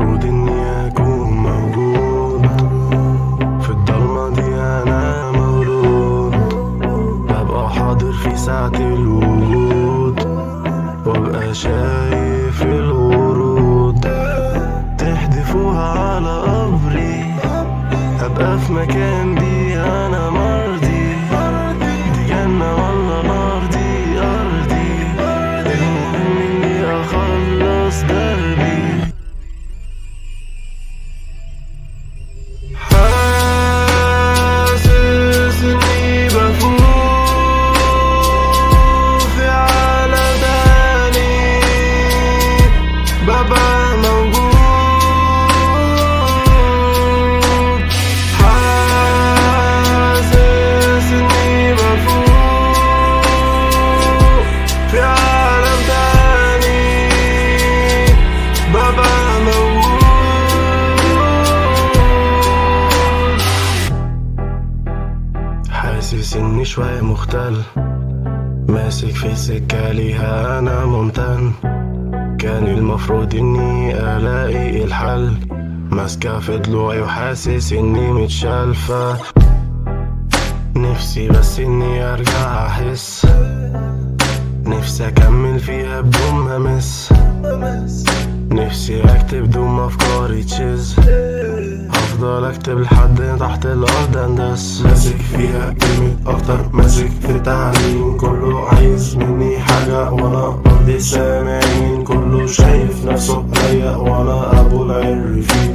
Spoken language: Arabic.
المفروض اني اكون موجود في الضلمة دي، انا مولود ببقى حاضر في ساعة الوجود، وابقى شايف الورود تحدفوها على قبري، ابقى في مكان دي انا مرضي، دي جنة ولا نار دي ارضي، المهم اني اخلص دربي. حاسس اني بفوق في عالم تاني، ببقى موجود. حاسس اني بفوق في عالم تاني، ببقى موجود. حاسس اني شوية مختل، ماسك في سكة ليها انا ممتن، كان المفروض اني الاقي الحل، ماسكة في ضلوعي وحاسس اني متشالفة، نفسي بس اني ارجع احس، نفسي اكمل فيها بدون ما امس، نفسي اكتب بدون افكاري تشز، افضل اكتب لحد تحت الارض اندس، ماسك فيها كلمة اكتر، ماسك في التعليم، كله عايز مني حاجة وانا مرضي سامعين، كله شايف نفسه عليا وانا ابو العرفين.